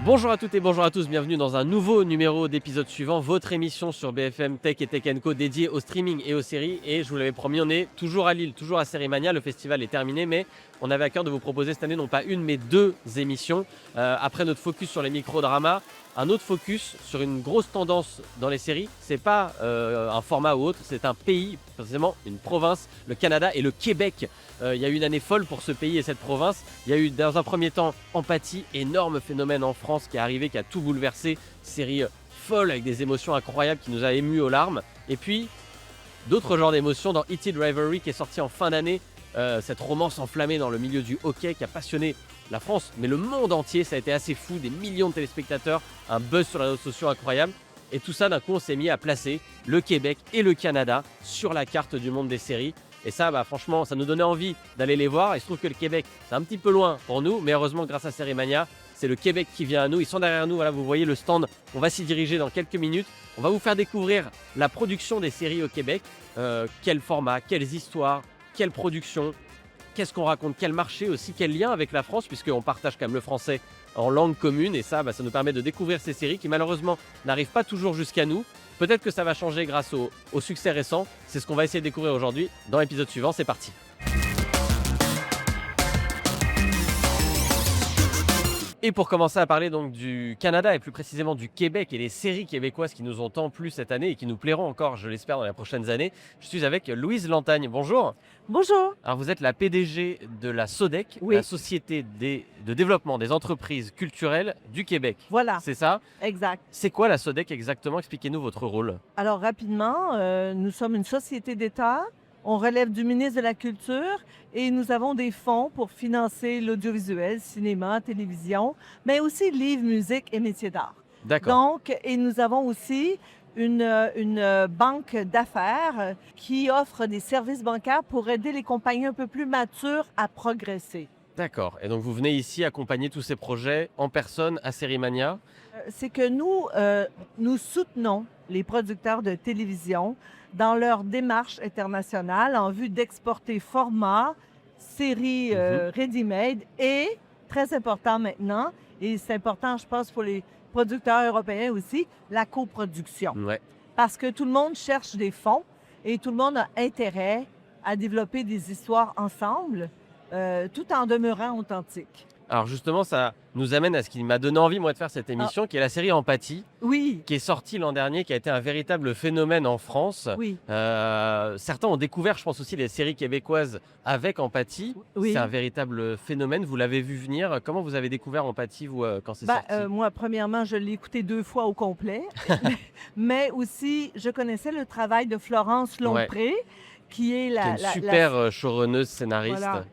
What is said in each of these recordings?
Bonjour à toutes et bonjour à tous, bienvenue dans un nouveau numéro d'épisode suivant, votre émission sur BFM Tech et Tech & Co dédiée au streaming et aux séries. Et je vous l'avais promis, on est toujours à Lille, toujours à Sérimania, le festival est terminé, mais on avait à cœur de vous proposer cette année non pas une mais deux émissions. Après notre focus sur les micro-dramas, un autre focus sur une grosse tendance dans les séries. C'est pas un format ou autre, c'est un pays, précisément une province, le Canada et le Québec. Il y a eu une année folle pour ce pays et cette province. Il y a eu dans un premier temps Empathie, énorme phénomène en France qui est arrivé, qui a tout bouleversé. Série folle avec des émotions incroyables qui nous a émus aux larmes. Et puis d'autres genres d'émotions dans E.T. Rivalry qui est sorti en fin d'année. Cette romance enflammée dans le milieu du hockey qui a passionné la France, mais le monde entier. Ça a été assez fou, des millions de téléspectateurs, un buzz sur les réseaux sociaux incroyable. Et tout ça, d'un coup, on s'est mis à placer le Québec et le Canada sur la carte du monde des séries. Et ça, franchement, ça nous donnait envie d'aller les voir. Il se trouve que le Québec, c'est un petit peu loin pour nous, mais heureusement, grâce à Sérimania, c'est le Québec qui vient à nous. Ils sont derrière nous, voilà, vous voyez le stand. On va s'y diriger dans quelques minutes. On va vous faire découvrir la production des séries au Québec. Quel format, quelles histoires, quelle production, qu'est-ce qu'on raconte, quel marché aussi, quel lien avec la France, puisqu'on partage quand même le français en langue commune. Et ça, ça nous permet de découvrir ces séries qui malheureusement n'arrivent pas toujours jusqu'à nous. Peut-être que ça va changer grâce au succès récent. C'est ce qu'on va essayer de découvrir aujourd'hui dans l'épisode suivant. C'est parti. Et pour commencer à parler donc du Canada et plus précisément du Québec et les séries québécoises qui nous ont tant plu cette année et qui nous plairont encore, je l'espère, dans les prochaines années, je suis avec Louise Lantagne. Bonjour. Bonjour. Alors vous êtes la PDG de la SODEC, Oui. la Société de développement des entreprises culturelles du Québec. Voilà, C'est ça? exact. C'est quoi la SODEC exactement? Expliquez-nous votre rôle. Alors rapidement, nous sommes une société d'État. On relève du ministre de la Culture et nous avons des fonds pour financer l'audiovisuel, cinéma, télévision, mais aussi livres, musique et métiers d'art. D'accord. Donc, et nous avons aussi une banque d'affaires qui offre des services bancaires pour aider les compagnies un peu plus matures à progresser. D'accord. Et donc vous venez ici accompagner tous ces projets en personne à Sérimania. C'est que nous soutenons les producteurs de télévision dans leur démarche internationale en vue d'exporter formats, séries ready-made et, très important maintenant, et c'est important je pense pour les producteurs européens aussi, la coproduction. Ouais. Parce que tout le monde cherche des fonds et tout le monde a intérêt à développer des histoires ensemble, tout en demeurant authentique. Alors justement, ça nous amène à ce qui m'a donné envie, moi, de faire cette émission, qui est la série Empathie, Oui, qui est sortie l'an dernier, qui a été un véritable phénomène en France. oui. Certains ont découvert, je pense aussi, les séries québécoises avec Empathie. Oui. C'est un véritable phénomène. Vous l'avez vu venir. Comment vous avez découvert Empathie, vous, quand c'est sorti? Moi, premièrement, je l'ai écouté 2 fois au complet, mais aussi, je connaissais le travail de Florence Lompré, qui est Qui est une super showrunneuse, scénariste. Voilà.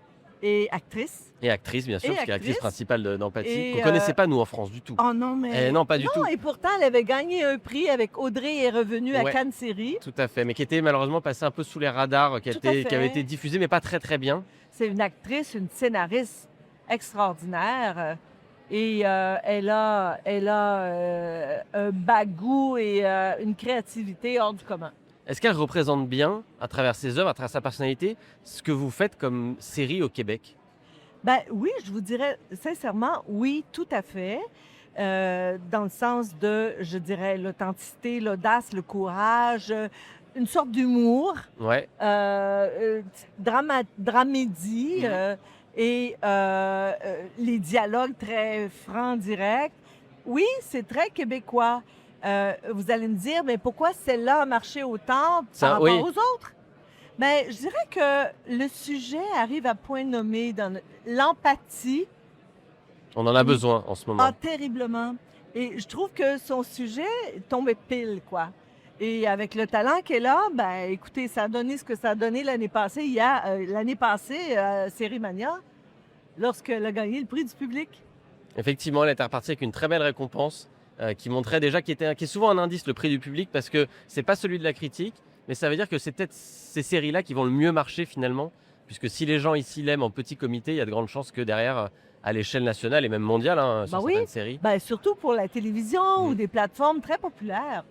Et actrice. Et actrice, bien sûr, Et parce qu'elle est l'actrice actrice. principale d'Empathie, Et, qu'on ne connaissait pas, nous, en France, du tout. Oh non, mais... Non, pas du tout. Et pourtant, elle avait gagné un prix avec Audrey est revenue à Ouais. Cannes Série. Tout à fait, mais qui était malheureusement passée un peu sous les radars, Tout à qui avait fait. été diffusée, mais pas très très bien. C'est une actrice, une scénariste extraordinaire. Et elle a un bagou et une créativité hors du commun. Est-ce qu'elle représente bien, à travers ses œuvres, à travers sa personnalité, ce que vous faites comme série au Québec? Oui, je vous dirais sincèrement, oui, tout à fait. Dans le sens de, je dirais, l'authenticité, l'audace, le courage, une sorte d'humour, Ouais. dramédie et les dialogues très francs, directs. Oui, c'est très québécois. Vous allez me dire, mais pourquoi celle-là a marché autant Ça, par rapport oui. aux autres? Mais je dirais que le sujet arrive à point nommé dans l'empathie. On en a besoin en ce moment. Ah, terriblement. Et je trouve que son sujet tombait pile, quoi. Et avec le talent qu'elle a, écoutez, ça a donné ce que ça a donné l'année passée. L'année passée, à Sérimania, lorsqu'elle a gagné le prix du public. Effectivement, elle était repartie avec une très belle récompense qui montrait déjà, qui est souvent un indice, le prix du public, parce que c'est pas celui de la critique, mais ça veut dire que c'est peut-être ces séries-là qui vont le mieux marcher finalement, puisque si les gens ici l'aiment en petit comité, il y a de grandes chances que derrière, à l'échelle nationale et même mondiale, sur certaines séries. Surtout pour la télévision ou des plateformes très populaires.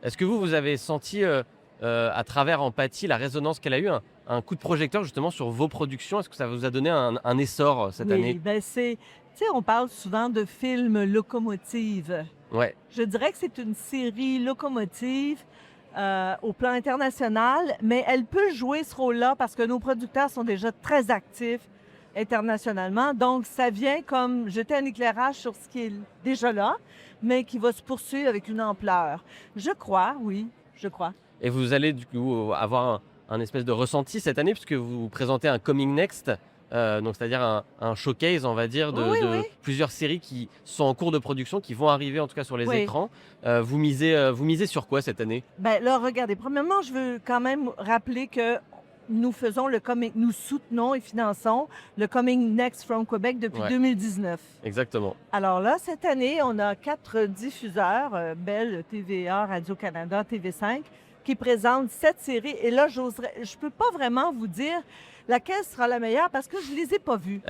Est-ce que vous avez senti, à travers Empathie, la résonance qu'elle a eu, un coup de projecteur justement sur vos productions? Est-ce que ça vous a donné un essor cette année? Oui, Tu sais, on parle souvent de films locomotives. Ouais, Je dirais que c'est une série locomotive au plan international, mais elle peut jouer ce rôle-là parce que nos producteurs sont déjà très actifs internationalement. Donc, ça vient comme jeter un éclairage sur ce qui est déjà là, mais qui va se poursuivre avec une ampleur. Je crois, oui, je crois. et vous allez du coup avoir un espèce de ressenti cette année puisque vous présentez un Coming Next, donc c'est-à-dire un showcase, on va dire, Oui, de oui, plusieurs séries qui sont en cours de production, qui vont arriver en tout cas sur les oui. écrans. Vous misez sur quoi cette année? Ben là, regardez, premièrement, je veux quand même rappeler que nous soutenons et finançons le Coming Next from Québec depuis Ouais. 2019. Exactement. Alors là, cette année, on a 4 diffuseurs, Bell, TVA, Radio-Canada, TV5, qui présentent 7 séries. Et là, je ne peux pas vraiment vous dire laquelle sera la meilleure parce que je ne les ai pas vues.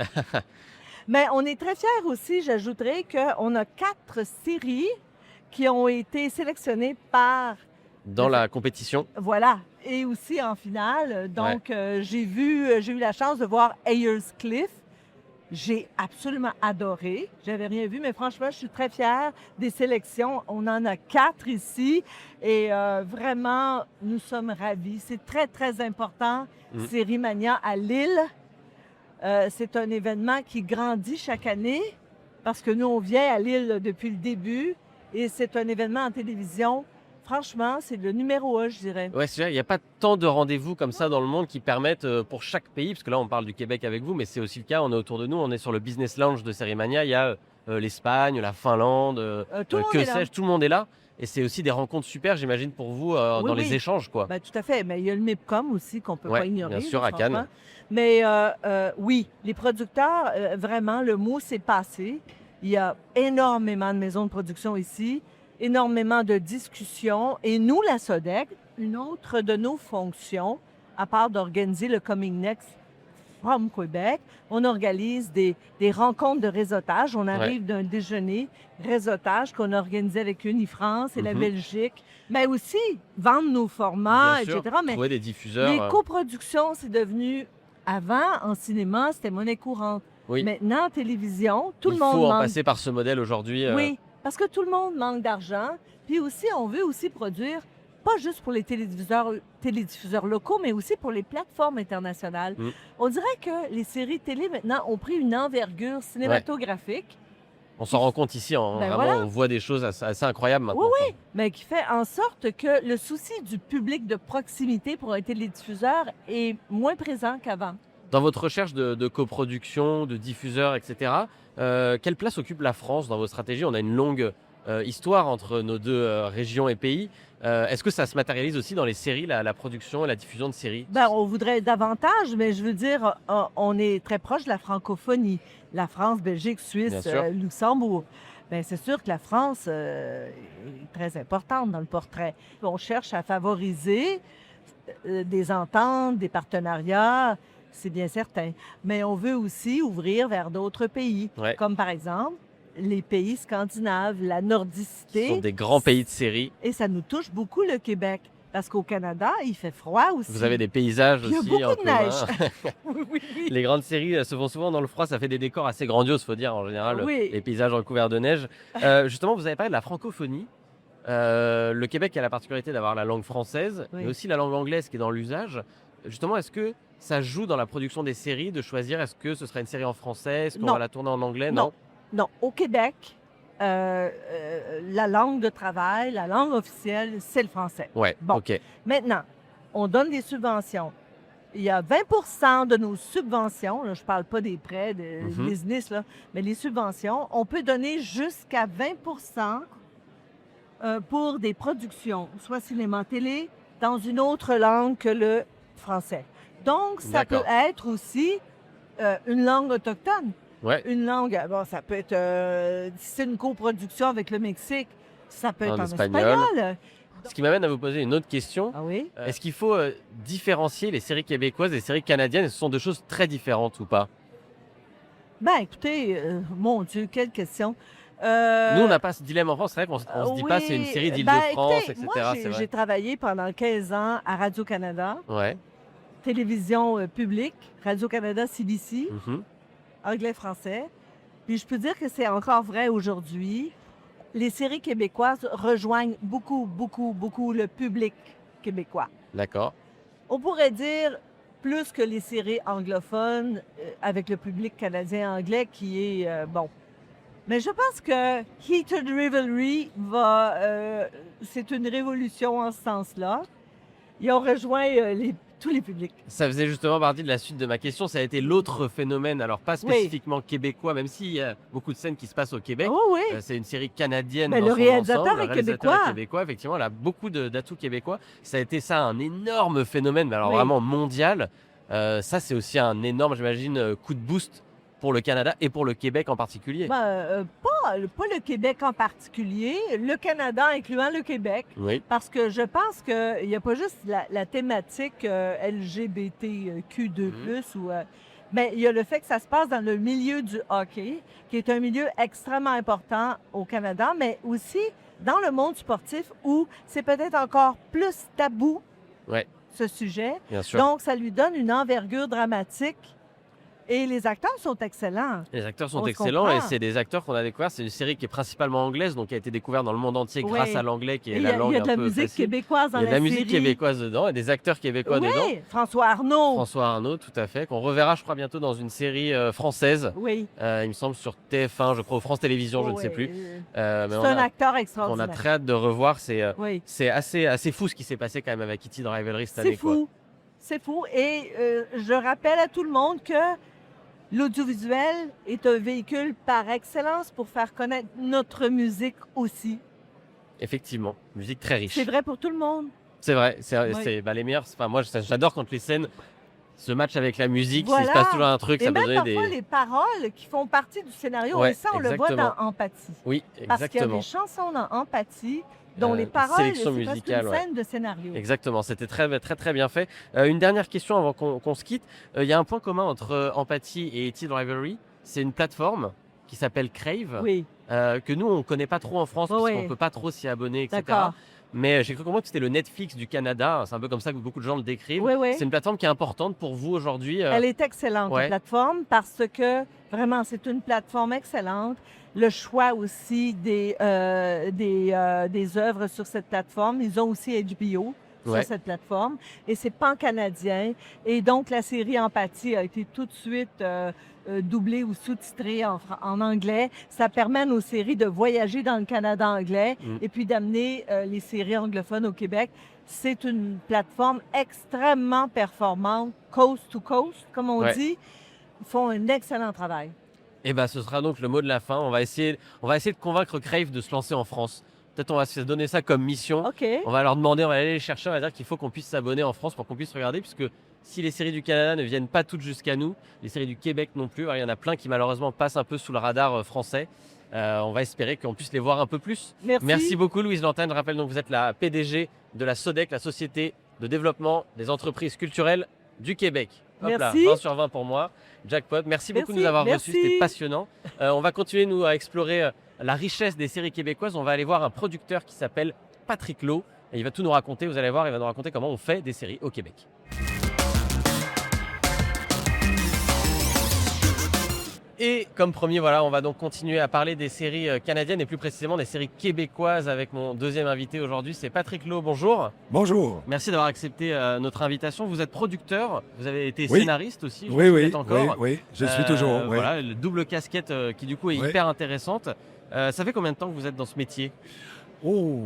Mais on est très fiers aussi, j'ajouterais, qu'on a 4 séries qui ont été sélectionnées par Dans la compétition. voilà, et aussi en finale. Donc, j'ai eu la chance de voir Ayers Cliff. J'ai absolument adoré. J'avais rien vu, mais franchement, je suis très fière des sélections. On en a 4 ici et vraiment, nous sommes ravis. C'est très, très important. Mm. Série Mania à Lille. C'est un événement qui grandit chaque année parce que nous, on vient à Lille depuis le début et c'est un événement en télévision. Franchement, c'est le numéro 1, je dirais. Ouais, c'est vrai, il n'y a pas tant de rendez-vous comme ça dans le monde qui permettent pour chaque pays, parce que là on parle du Québec avec vous, mais c'est aussi le cas, on est autour de nous, on est sur le Business Lounge de Sérimania, il y a l'Espagne, la Finlande, Tout le monde que est là. sais-je, tout le monde est là. Et c'est aussi des rencontres super, j'imagine, pour vous Oui, dans les oui. échanges, quoi. Ben, tout à fait. Mais il y a le MIPCOM aussi qu'on ne peut Ouais, pas ignorer. bien sûr, là, à Cannes. franchement. Mais oui, les producteurs, vraiment, le mot s'est passé. Il y a énormément de maisons de production ici, énormément de discussions. Et nous, la SODEC, une autre de nos fonctions, à part d'organiser le Coming Next from Québec, on organise des rencontres de réseautage. On arrive d'un déjeuner réseautage qu'on a organisé avec Unifrance et la Mhm. Belgique, mais aussi vendre nos formats, Bien sûr, etc. Mais trouver des diffuseurs. les coproductions, c'est devenu, avant, en cinéma, c'était monnaie courante. Oui, Maintenant, en télévision, tout il le monde faut en manque. passer par ce modèle aujourd'hui. Oui, parce que tout le monde manque d'argent. Puis aussi, on veut aussi produire, pas juste pour les télédiffuseurs locaux, mais aussi pour les plateformes internationales. Mm. On dirait que les séries télé, maintenant, ont pris une envergure cinématographique, On s'en rend compte ici, hein, Ben vraiment, voilà. on voit des choses assez incroyables maintenant. Oui, mais qui fait en sorte que le souci du public de proximité pour un télédiffuseur est moins présent qu'avant. Dans votre recherche de coproduction, de diffuseurs, etc., quelle place occupe la France dans vos stratégies? On a une longue histoire entre nos deux régions et pays. Est-ce que ça se matérialise aussi dans les séries, la production et la diffusion de séries? Ben, on voudrait davantage, mais je veux dire, on est très proche de la francophonie. La France, Belgique, Bien Suisse, sûr. Luxembourg. Bien, c'est sûr que la France est très importante dans le portrait. On cherche à favoriser des ententes, des partenariats, c'est bien certain. Mais on veut aussi ouvrir vers d'autres pays, Ouais. comme par exemple les pays scandinaves, la Ce sont nordicité. des grands pays de séries. Et ça nous touche beaucoup, le Québec. Parce qu'au Canada, il fait froid aussi. Vous avez des paysages Puis il y a aussi beaucoup en de commun. neige. Oui, oui, oui. Les grandes séries se font souvent dans le froid, ça fait des décors assez grandioses, faut dire en général, Oui. les paysages recouverts de neige. Justement, vous avez parlé de la francophonie. Le Québec a la particularité d'avoir la langue française, Oui. mais aussi la langue anglaise qui est dans l'usage. Justement, est-ce que ça joue dans la production des séries de choisir est-ce que ce sera une série en français, est-ce qu'on Non. va la tourner en anglais? Non. Non, au Québec, la langue de travail, la langue officielle, c'est le français. Ouais, Bon. ok. Maintenant, on donne des subventions. Il y a 20 de nos subventions, là, je ne parle pas des prêts de Mhm. business, là, mais les subventions, on peut donner jusqu'à 20 pour des productions, soit cinéma, télé, dans une autre langue que le français. Donc, ça peut D'accord. être aussi une langue autochtone. Ouais, Une langue, bon, ça peut être, si c'est une coproduction avec le Mexique, ça peut être En en espagnol. espagnol. ce qui m'amène à vous poser une autre question. Ah oui? Est-ce qu'il faut différencier les séries québécoises des séries canadiennes? Ce sont deux choses très différentes ou pas? Ben, écoutez, mon Dieu, quelle question. Nous, on n'a pas ce dilemme en France. C'est vrai qu'on on se dit pas c'est une série ben, d'Île-de-France, écoutez, etc. Moi, c'est j'ai vrai. travaillé pendant 15 ans à Radio-Canada, Ouais. télévision publique, Radio-Canada CBC, Mhm. anglais-français. Puis je peux dire que c'est encore vrai aujourd'hui. Les séries québécoises rejoignent beaucoup, beaucoup, beaucoup le public québécois. D'accord. On pourrait dire plus que les séries anglophones avec le public canadien-anglais qui est bon. Mais je pense que Heated Rivalry c'est une révolution en ce sens-là. Ils ont rejoint tous les publics. Ça faisait justement partie de la suite de ma question. Ça a été l'autre phénomène, alors pas spécifiquement québécois, même s'il y a beaucoup de scènes qui se passent au Québec. Oh oui! C'est une série canadienne. Ben, dans le son réalisateur ensemble. est Le réalisateur québécois. est québécois. Effectivement, elle a beaucoup d'atouts québécois. Ça a été ça, un énorme phénomène, mais alors Oui. vraiment mondial. Ça, c'est aussi un énorme, j'imagine, coup de boost pour le Canada et pour le Québec en particulier. Pas le Québec en particulier, le Canada incluant le Québec. Oui, Parce que je pense qu'il n'y a pas juste la thématique LGBTQ2+, mais il y a le fait que ça se passe dans le milieu du hockey, qui est un milieu extrêmement important au Canada, mais aussi dans le monde sportif où c'est peut-être encore plus tabou, ouais, ce sujet. bien sûr. Donc, ça lui donne une envergure dramatique. Et les acteurs sont excellents. Les acteurs sont On se excellents et comprend. c'est des acteurs qu'on a découverts. C'est une série qui est principalement anglaise, donc qui a été découverte dans le monde entier grâce Oui. à l'anglais, qui Et est il y la a, langue il y a un de la peu musique facile. québécoise dans Il y a de la la musique série. québécoise dedans et des acteurs québécois dedans. Oui, François Arnaud. François Arnaud, tout à fait, qu'on reverra, je crois, bientôt dans une série française. Oui. Il me semble sur TF1, je crois, ou France Télévisions, je ne sais Oui. plus. Mais C'est on un a, acteur on a extraordinaire. très hâte de revoir. Oui. C'est assez fou ce qui s'est passé quand même avec Heated Rivalry cette année. C'est fou. C'est fou. Et je rappelle à tout le monde que l'audiovisuel est un véhicule par excellence pour faire connaître notre musique aussi. Effectivement, musique très riche. C'est vrai pour tout le monde. C'est vrai, Oui. les meilleurs. Enfin, moi, j'adore quand les scènes se matchent avec la musique, Voilà. s'il se passe toujours un truc, Et ça peut même donner parfois des. les paroles qui font partie du scénario. Ouais, Et ça, on le voit exactement. dans Empathie. Oui, Parce qu'il y a exactement. des chansons dans Empathie dont les Une paroles, sélection c'est presque musicale, une ouais. scène de scénario. Exactement, c'était très, très, très bien fait. Une dernière question avant qu'on se quitte. Il y a un point commun entre Empathie et Heated Rivalry. C'est une plateforme qui s'appelle Crave, Oui, que nous, on ne connaît pas trop en France, Oh, puisqu'on oui. ne peut pas trop s'y abonner, etc. d'accord. Mais j'ai cru comprendre que c'était le Netflix du Canada. C'est un peu comme ça que beaucoup de gens le décrivent. Oui, oui. C'est une plateforme qui est importante pour vous aujourd'hui. Elle est excellente, ouais. la plateforme, parce que vraiment, c'est une plateforme excellente. Le choix aussi des œuvres sur cette plateforme. Ils ont aussi HBO sur Ouais. cette plateforme. Et c'est pan-canadien. Et donc, la série Empathie a été tout de suite doublée ou sous-titrée en anglais. Ça permet à nos séries de voyager dans le Canada anglais et puis d'amener les séries anglophones au Québec. C'est une plateforme extrêmement performante, coast to coast, comme on Ouais. dit. Ils font un excellent travail. Et ben, ce sera donc le mot de la fin. On va essayer de convaincre Crave de se lancer en France. Peut-être on va se donner ça comme mission. OK. On va leur demander, on va aller les chercher, on va dire qu'il faut qu'on puisse s'abonner en France pour qu'on puisse regarder, puisque si les séries du Canada ne viennent pas toutes jusqu'à nous, les séries du Québec non plus, alors il y en a plein qui malheureusement passent un peu sous le radar français. On va espérer qu'on puisse les voir un peu plus. Merci. beaucoup Louise Lantane. Je rappelle donc que vous êtes la PDG de la SODEC, la Société de développement des entreprises culturelles du Québec. Hop là, Merci. 20 sur 20 pour moi. Jackpot. Merci beaucoup de nous avoir Merci. reçus, c'était passionnant. On va continuer nous à explorer la richesse des séries québécoises. On va aller voir un producteur qui s'appelle Patrick Lowe. Et il va tout nous raconter, vous allez voir, il va nous raconter comment on fait des séries au Québec. Et comme promis, voilà, on va donc continuer à parler des séries canadiennes et plus précisément des séries québécoises avec mon deuxième invité aujourd'hui, c'est Patrick Lowe. Bonjour. Bonjour. Merci d'avoir accepté notre invitation. Vous êtes producteur, vous avez été Oui. scénariste aussi, je Oui, me oui, souviens encore. oui, je suis toujours. Oui. Voilà, le double casquette qui du coup est Oui. hyper intéressante. Ça fait combien de temps que vous êtes dans ce métier? Oh,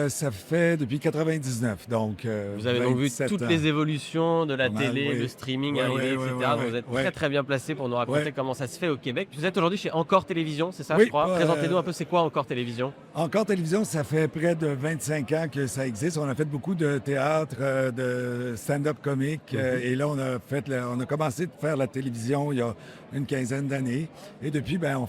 ça fait depuis 99, donc Vous avez donc vu 27 toutes ans. les évolutions de la Pas mal, télé, oui. le streaming Ouais, arrivé, ouais, etc. ouais, Donc ouais, vous êtes ouais. très très bien placé pour nous raconter Ouais. comment ça se fait au Québec. Vous êtes aujourd'hui chez Encore Télévision, c'est ça Oui, je crois? Présentez-nous un peu, c'est quoi Encore Télévision? Encore Télévision, ça fait près de 25 ans que ça existe. On a fait beaucoup de théâtre, de stand-up comique. Et là, on a commencé de faire la télévision il y a une quinzaine d'années. Et depuis, ben,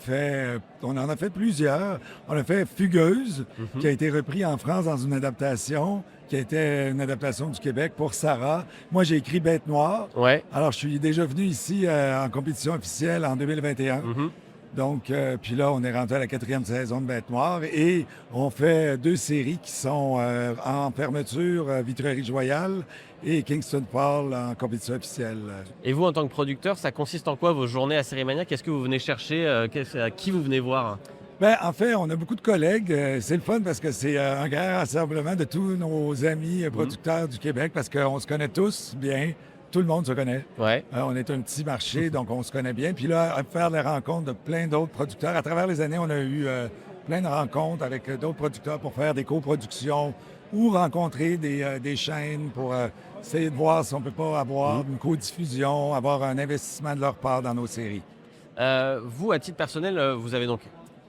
on en a fait plusieurs. On a fait Fugueuse, qui a été repris en France dans une adaptation, qui a été une adaptation du Québec pour Sarah. Moi, j'ai écrit Bête Noire. Ouais. Alors, je suis déjà venu ici en compétition officielle en 2021. Mhm. Donc, puis là, on est rendu à la 4e saison de Bête Noire et on fait 2 séries qui sont en fermeture, Vitrerie Royale et Kingston Falls en compétition officielle. Et vous, en tant que producteur, ça consiste en quoi vos journées à Série Mania? Qu'est-ce que vous venez chercher? À qui vous venez voir? Ben, en fait, on a beaucoup de collègues. C'est le fun parce que c'est un grand rassemblement de tous nos amis producteurs du Québec parce qu'on se connaît tous bien. Tout le monde se connaît. Ouais. On est un petit marché, donc on se connaît bien. Puis là, à faire les rencontres de plein d'autres producteurs. À travers les années, on a eu plein de rencontres avec d'autres producteurs pour faire des coproductions ou rencontrer des chaînes pour essayer de voir si on ne peut pas avoir une codiffusion, avoir un investissement de leur part dans nos séries. Vous, à titre personnel, vous avez donc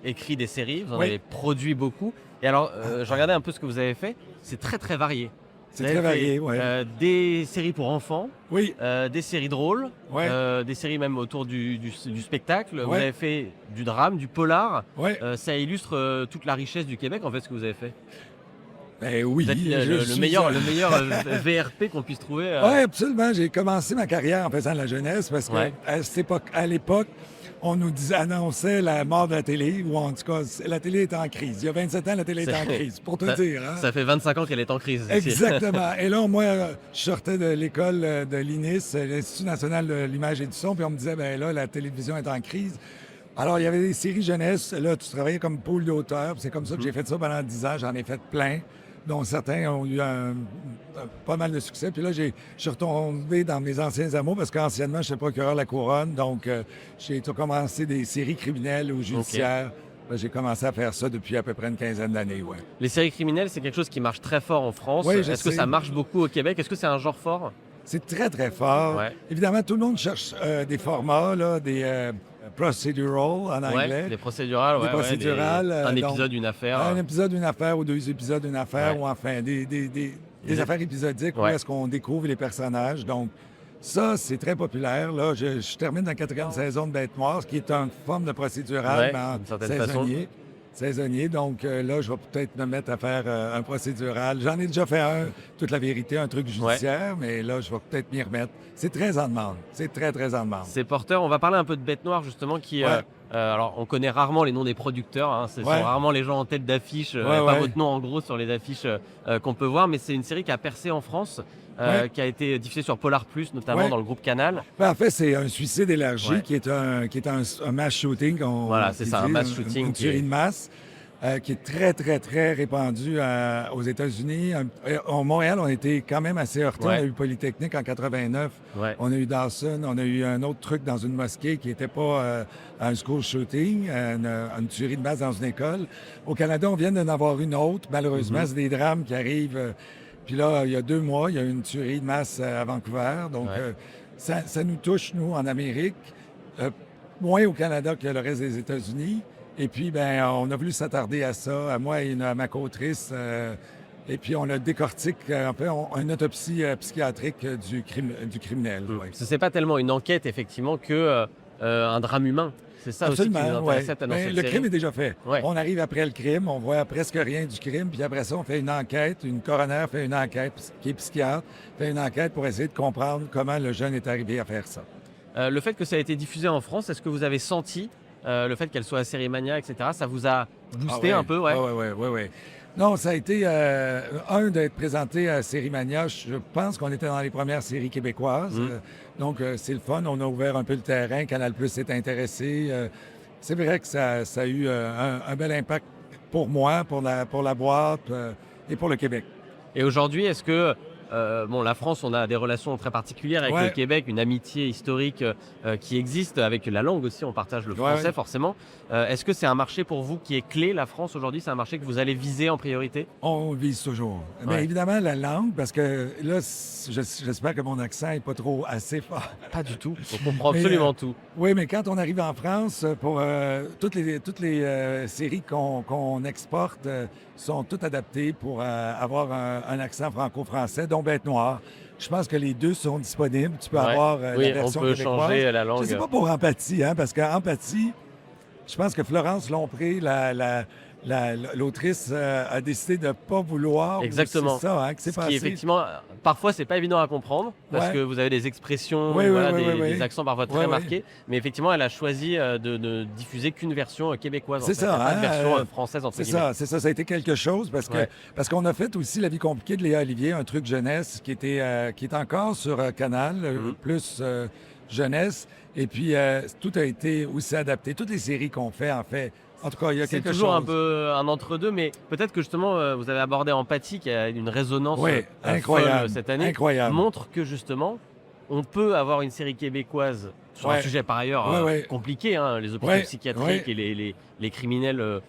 écrit des séries, vous en Oui. avez produit beaucoup. Et alors, je regardais un peu ce que vous avez fait. C'est très, très varié. C'est Vous avez très varié, fait, oui. des séries pour enfants, Oui, des séries drôles, Ouais. des séries même autour du spectacle. Vous Ouais. avez fait du drame, du polar. oui. Ça illustre toute la richesse du Québec, en fait, ce que vous avez fait. Ben oui. Vous êtes le meilleur VRP qu'on puisse trouver. Oui, absolument. J'ai commencé ma carrière en faisant de la jeunesse parce qu'Ouais. à l'époque, on nous annonçait la mort de la télé, ou en tout cas, la télé était en crise. Il y a 27 ans, la télé était en crise, pour te dire. Hein? Ça fait 25 ans qu'elle est en crise. ici. Exactement. Et là, moi, je sortais de l'école de l'INIS, l'Institut national de l'image et du son, puis on me disait, ben là, la télévision est en crise. Alors, il y avait des séries jeunesse. Là, tu travaillais comme pôle d'auteur. C'est comme ça que j'ai fait ça pendant 10 ans. J'en ai fait plein, dont certains ont eu pas mal de succès. Puis là, je suis retombé dans mes anciens amours parce qu'anciennement, j'étais procureur de la Couronne. Donc, j'ai commencé des séries criminelles ou judiciaires. Là, j'ai commencé à faire ça depuis à peu près une quinzaine d'années, ouais. Les séries criminelles, c'est quelque chose qui marche très fort en France. Oui, je Est-ce que sais. ça marche beaucoup au Québec? Est-ce que c'est un genre fort? C'est très, très fort. Ouais. Évidemment, tout le monde cherche des formats, là, des procedural en anglais. Ouais, des procédurales. Des ouais, procédurales, un donc, épisode, une affaire. Un épisode, une affaire, ou 2 épisodes, une affaire, Ouais. ou enfin des Des- affaires épisodiques où Ouais. est-ce qu'on découvre les personnages. Donc, ça, c'est très populaire. Là, je termine la 4e saison de Bête Noire, qui est une forme de procédural, Ouais, mais d'une certaine saisonnier. Donc, là, je vais peut-être me mettre à faire un procédural. J'en ai déjà fait un, toute la vérité, un truc judiciaire, mais là, je vais peut-être m'y remettre. C'est très en demande. C'est très, très en demande. C'est porteur. On va parler un peu de Bête Noire, justement, qui... Ouais. alors, on connaît rarement les noms des producteurs. Hein, ce Ouais. sont rarement les gens en tête d'affiche. Ouais, pas ouais. votre nom, en gros, sur les affiches qu'on peut voir. Mais c'est une série qui a percé en France, Ouais. qui a été diffusée sur Polar+, notamment Ouais. dans le groupe Canal. Ben, en fait, c'est un suicide élargi Ouais. qui est un mass shooting. Voilà, c'est ça, un mass shooting Une qui est- tuerie de masse qui est très, très, très répandue aux États-Unis. À Montréal, on était quand même assez heurtés. Ouais. On a eu Polytechnique en 89. Ouais. On a eu Dawson. On a eu un autre truc dans une mosquée qui n'était pas un school shooting, une tuerie de masse dans une école. Au Canada, on vient d'en avoir une autre. Malheureusement, c'est des drames qui arrivent. Puis là, il y a 2 mois, il y a eu une tuerie de masse à Vancouver. Donc, Ouais. ça nous touche, nous, en Amérique, moins au Canada que le reste des États-Unis. Et puis, ben, on a voulu s'attarder à ça, à moi et à ma co-autrice. Et puis, on a décortique, un peu, une autopsie psychiatrique du criminel. ouais. C'est pas tellement une enquête, effectivement, que un drame humain. C'est ça aussi qui nous Absolument, ouais. intéressait dans Ben, cette le série. crime est déjà fait. Ouais. On arrive après le crime, on voit presque rien du crime, puis après ça, on fait une enquête. Une coroner fait une enquête, qui est psychiatre, fait une enquête pour essayer de comprendre comment le jeune est arrivé à faire ça. Le fait que ça a été diffusé en France, est-ce que vous avez senti le fait qu'elle soit à Série Mania, etc., ça vous a boosté un peu? Ouais. Oui. Non, ça a été, d'être présenté à Série Mania. Je pense qu'on était dans les premières séries québécoises. Donc, c'est le fun. On a ouvert un peu le terrain. Canal+ s'est intéressé. C'est vrai que ça a eu un bel impact pour moi, pour la boîte et pour le Québec. Et aujourd'hui, est-ce que la France, on a des relations très particulières avec Ouais. le Québec, une amitié historique qui existe avec la langue aussi, on partage le français Ouais. forcément. Est-ce que c'est un marché pour vous qui est clé, la France aujourd'hui? C'est un marché que vous allez viser en priorité? On vise toujours. Bien Ouais. évidemment, la langue, parce que là, j'espère que mon accent n'est pas trop assez fort. Pas du tout. On comprend Mais, absolument tout. Oui, mais quand on arrive en France, pour toutes les séries qu'on exporte sont toutes adaptées pour avoir un accent franco-français, dont Bête Noire. Je pense que les deux sont disponibles. Tu peux Ouais. avoir Oui, la version on peut québécoise. changer la langue. Je ne sais pas pour Empathie, hein, parce qu'Empathie, je pense que Florence Lompré, l'autrice a décidé de ne pas vouloir. Exactement. C'est ça, que c'est Ce qui, passé. effectivement, parfois, c'est pas évident à comprendre parce Ouais. que vous avez des expressions, Oui, voilà, oui, oui, oui, des oui. accents parfois très Ouais, ouais. marqués. Mais effectivement, elle a choisi de ne diffuser qu'une version québécoise. C'est en fait. Il ça, n'y a pas de hein, version française, entre C'est guillemets. ça, c'est ça. Ça a été quelque chose Ouais. parce qu'on a fait aussi La vie compliquée de Léa Olivier, un truc jeunesse qui est encore sur Canal, plus jeunesse. Et puis, tout a été aussi adapté. Toutes les séries qu'on fait, en fait. En tout cas, il y a C'est quelque toujours chose. un peu un entre-deux, mais peut-être que justement, vous avez abordé Empathie, qui a une résonance Oui, folle incroyable. cette année, Incroyable. montre que justement, on peut avoir une série québécoise sur un Ouais. sujet par ailleurs Ouais. compliqué, hein, les hôpitaux Ouais, psychiatriques ouais. et les criminels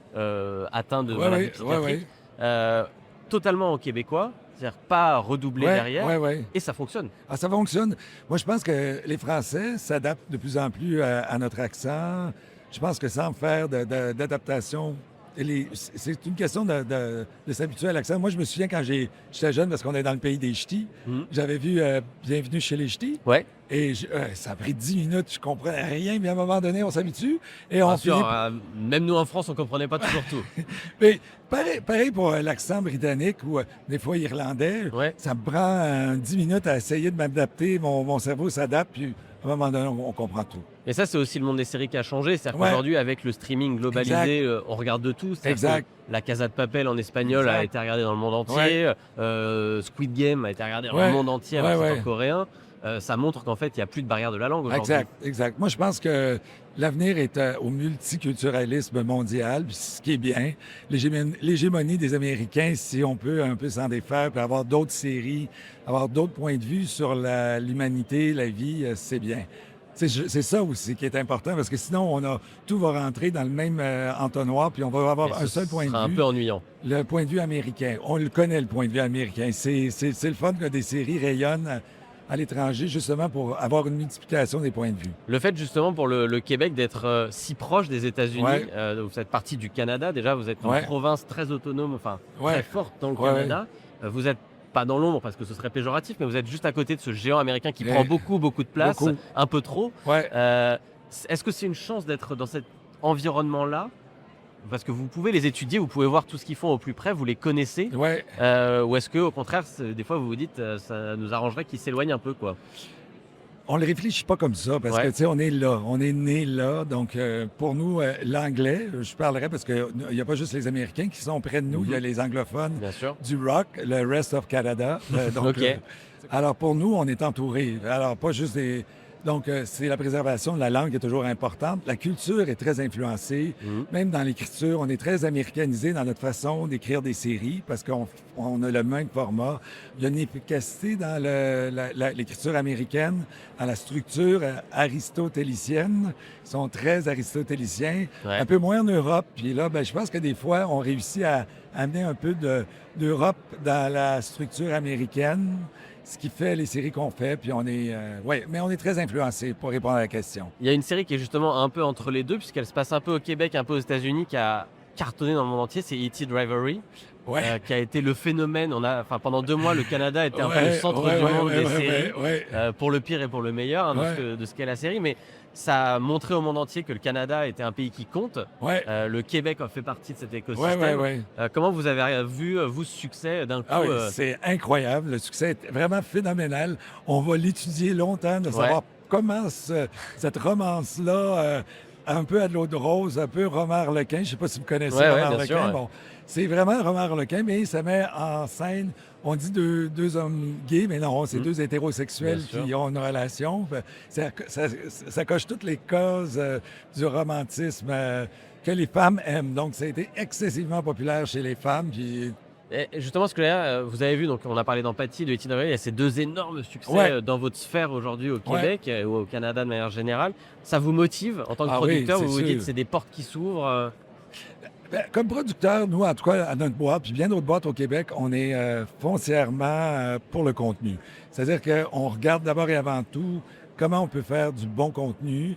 atteints de Oui, maladies oui, psychiatriques, totalement au québécois, c'est-à-dire pas redoublé derrière, oui. et ça fonctionne. Ah, ça fonctionne. Moi, je pense que les Français s'adaptent de plus en plus à notre accent. Je pense que sans faire d'adaptation, c'est une question de s'habituer à l'accent. Moi, je me souviens quand j'étais jeune, parce qu'on est dans le pays des Ch'tis, j'avais vu Bienvenue chez les Ch'tis. Ouais. Et ça a pris 10 minutes, je comprenais rien, mais à un moment donné, on s'habitue. Et on Bien sûr, finit. même nous en France, on comprenait pas toujours tout. Mais pareil pour l'accent britannique ou des fois irlandais. Ouais. Ça me prend 10 minutes à essayer de m'adapter. Mon cerveau s'adapte, puis à un moment donné, on comprend tout. Et ça, c'est aussi le monde des séries qui a changé. C'est-à-dire Ouais. qu'aujourd'hui, avec le streaming globalisé, on regarde de tout. C'est-à-dire Exact. que La Casa de Papel en espagnol a Exact. été regardée dans le monde entier. Squid Game a été regardé dans le monde entier, alors que c'est en coréen. Ça montre qu'en fait, il n'y a plus de barrière de la langue aujourd'hui. Exact. Moi, je pense que l'avenir est au multiculturalisme mondial, puis ce qui est bien. L'hégémonie des Américains, si on peut un peu s'en défaire, puis avoir d'autres séries, avoir d'autres points de vue sur l'humanité, la vie, c'est bien. C'est ça aussi qui est important, parce que sinon, tout va rentrer dans le même entonnoir, puis on va avoir un seul point de Ce sera vue. un peu ennuyant. Le point de vue américain. On le connaît, le point de vue américain. C'est le fun que des séries rayonnent à l'étranger, justement pour avoir une multiplication des points de vue. Le fait justement pour le Québec d'être si proche des États-Unis, Ouais. vous faites partie du Canada, déjà vous êtes une Ouais. province très autonome, enfin Ouais. très forte dans le Ouais, Canada. Vous êtes pas dans l'ombre parce que ce serait péjoratif, mais vous êtes juste à côté de ce géant américain qui Ouais. prend beaucoup de place, Beaucoup. un peu trop. Ouais. Est-ce que c'est une chance d'être dans cet environnement-là? Parce que vous pouvez les étudier, vous pouvez voir tout ce qu'ils font au plus près, vous les connaissez. Ouais. Ou est-ce que au contraire, des fois vous vous dites ça nous arrangerait qu'ils s'éloignent un peu, quoi? On ne réfléchit pas comme ça parce Ouais. que, tu sais, on est là, on est né là. Donc, pour nous, l'anglais, je parlerai parce qu'il n'y a pas juste les Américains qui sont près de nous, il y a les anglophones Bien sûr. du rock, le rest of Canada. Donc, Ok. alors, pour nous, on est entouré. Alors, pas juste des. Donc, c'est la préservation de la langue qui est toujours importante. La culture est très influencée. Même dans l'écriture, on est très américanisé dans notre façon d'écrire des séries parce qu'on a le même format. Il y a une efficacité dans l'écriture américaine, dans la structure aristotélicienne. Ils sont très aristotéliciens. Ouais. Un peu moins en Europe. Puis là, je pense que des fois, on réussit à amener un peu d'Europe dans la structure américaine. Ce qui fait les séries qu'on fait, puis on est... mais on est très influencé pour répondre à la question. Il y a une série qui est justement un peu entre les deux, puisqu'elle se passe un peu au Québec, un peu aux États-Unis, qui a cartonné dans le monde entier, c'est E.T. Drivery, qui a été le phénomène. Pendant 2 mois, le Canada était un peu le centre du monde des séries, pour le pire et pour le meilleur, hein, de ce qu'est la série. Mais ça a montré au monde entier que le Canada était un pays qui compte. Le Québec a fait partie de cet écosystème. Comment vous avez vu, vous, ce succès d'un coup? Ah oui, c'est incroyable. Le succès est vraiment phénoménal. On va l'étudier longtemps, de savoir comment cette romance-là, un peu à de l'eau de rose, un peu Romain Arlequin. Je ne sais pas si vous connaissez Romain bien Arlequin. sûr, Bon, c'est vraiment Romain Arlequin, mais ça met en scène, on dit deux hommes gays, mais non, c'est 2 hétérosexuels Bien qui sûr. ont une relation. Ça coche toutes les causes du romantisme que les femmes aiment. Donc, ça a été excessivement populaire chez les femmes. Puis Et justement, ce que là, vous avez vu, donc on a parlé d'Empathie, de E.T. Drivery, il y a ces 2 énormes succès dans votre sphère aujourd'hui au Québec ou au Canada de manière générale. Ça vous motive en tant que producteur? oui, Vous vous c'est dites sûr. c'est des portes qui s'ouvrent? Comme producteur, nous, en tout cas, à notre boîte, puis bien d'autres boîtes au Québec, on est foncièrement pour le contenu. C'est-à-dire qu'on regarde d'abord et avant tout comment on peut faire du bon contenu,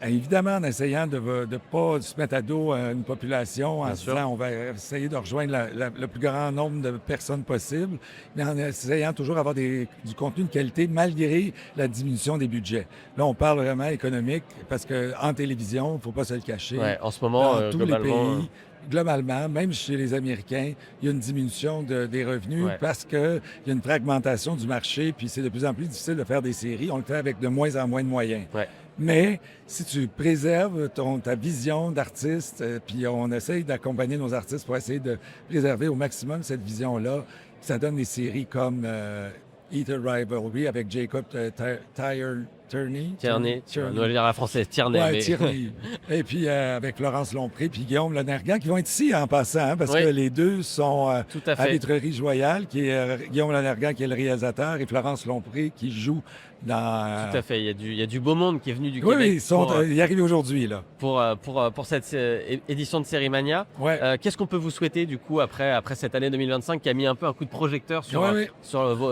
évidemment en essayant de ne pas se mettre à dos une population, en Bien se sûr. disant on va essayer de rejoindre le plus grand nombre de personnes possible, mais en essayant toujours d'avoir du contenu de qualité malgré la diminution des budgets. Là, on parle vraiment économique parce qu'en télévision, il ne faut pas se le cacher. Ouais, en ce moment, Dans tous les globalement, pays, globalement, même chez les Américains, il y a une diminution des revenus parce qu'il y a une fragmentation du marché, puis c'est de plus en plus difficile de faire des séries. On le fait avec de moins en moins de moyens. Ouais. Mais si tu préserves ta vision d'artiste, puis on essaye d'accompagner nos artistes pour essayer de préserver au maximum cette vision-là, ça donne des séries comme Eater Rivalry avec Jacob Tierney. On doit le dire à la française, Tierney. Oui, Tierney. Et puis avec Florence Lompré puis Guillaume Lonergan qui vont être ici en passant, parce que les deux sont à Vitrerie Joyal, qui est Guillaume Lonergan qui est le réalisateur et Florence Lompré qui joue dans... Tout à fait, il y a du beau monde qui est venu du Québec. Oui, ils arrivent aujourd'hui, là. Pour cette édition de Série Mania. Qu'est-ce qu'on peut vous souhaiter, du coup, après cette année 2025 qui a mis un peu un coup de projecteur sur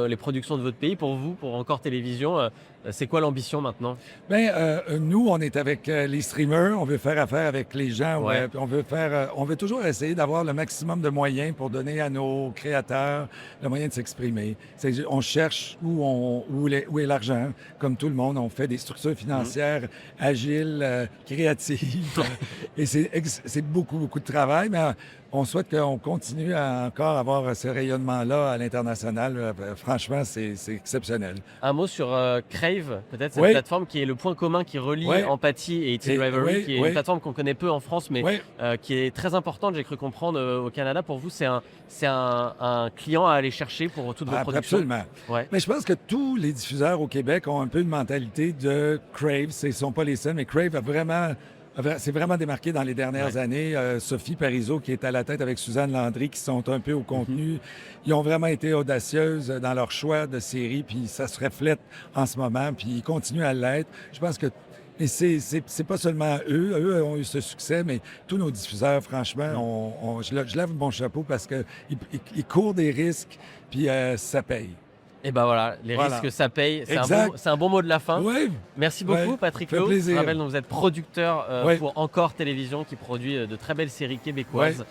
les productions de votre pays, pour vous, pour Encore Télévision c'est quoi l'ambition maintenant? Nous, on est avec les streamers, on veut faire affaire avec les gens, on veut toujours essayer d'avoir le maximum de moyens pour donner à nos créateurs le moyen de s'exprimer. On cherche où est l'argent, comme tout le monde. On fait des structures financières agiles, créatives, et c'est beaucoup, beaucoup de travail, mais on souhaite qu'on continue à encore avoir ce rayonnement-là à l'international. Franchement, c'est exceptionnel. Un mot sur Crave, peut-être, cette plateforme qui est le point commun qui relie Empathie et Eater Rivalry, qui est une plateforme qu'on connaît peu en France, mais qui est très importante, j'ai cru comprendre, au Canada. Pour vous, c'est un client à aller chercher pour toutes vos productions? Absolument. Mais je pense que tous les diffuseurs au Québec ont un peu une mentalité de Crave. Ce ne sont pas les seuls, mais Crave c'est vraiment démarqué dans les dernières années. Sophie Parizeau, qui est à la tête avec Suzanne Landry, qui sont un peu au contenu. Ils ont vraiment été audacieuses dans leur choix de série, puis ça se reflète en ce moment, puis ils continuent à l'être. Je pense que c'est pas seulement eux. Eux ont eu ce succès, mais tous nos diffuseurs, franchement, je lève mon chapeau parce qu'ils courent des risques, puis ça paye. Et ben voilà, les risques, ça paye. C'est un bon mot de la fin. Merci beaucoup, Patrick Lowe. Je rappelle, vous êtes producteur pour Encore Télévision, qui produit de très belles séries québécoises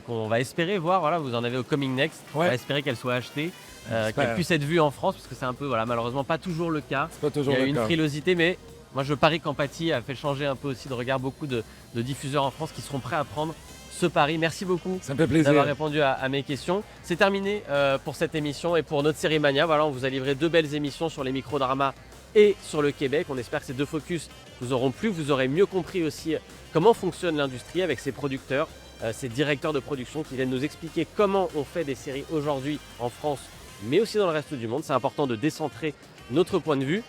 qu'on va espérer voir. Voilà, vous en avez au Coming Next. On va espérer qu'elles soient achetées, qu'elles puissent être vues en France, parce que c'est un peu, malheureusement, pas toujours le cas. Il y a une frilosité, mais moi, je parie qu'Empathie a fait changer un peu aussi de regard beaucoup de diffuseurs en France qui seront prêts à prendre ce pari. Merci beaucoup d'avoir répondu à mes questions. C'est terminé pour cette émission et pour notre série Mania. Voilà, on vous a livré 2 belles émissions sur les microdramas et sur le Québec. On espère que ces 2 focus vous auront plu. Vous aurez mieux compris aussi comment fonctionne l'industrie avec ses producteurs, ses directeurs de production qui viennent nous expliquer comment on fait des séries aujourd'hui en France, mais aussi dans le reste du monde. C'est important de décentrer notre point de vue.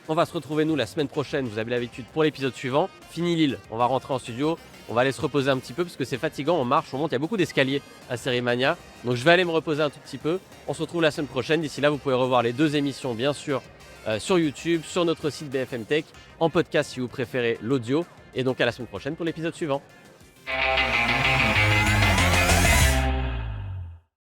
On va se retrouver, nous, la semaine prochaine. Vous avez l'habitude pour l'épisode suivant. Fini Lille, on va rentrer en studio. On va aller se reposer un petit peu parce que c'est fatigant, on marche, on monte, il y a beaucoup d'escaliers à Série Mania. Donc je vais aller me reposer un tout petit peu. On se retrouve la semaine prochaine. D'ici là, vous pouvez revoir les 2 émissions, bien sûr, sur YouTube, sur notre site BFM Tech, en podcast si vous préférez l'audio. Et donc à la semaine prochaine pour l'épisode suivant.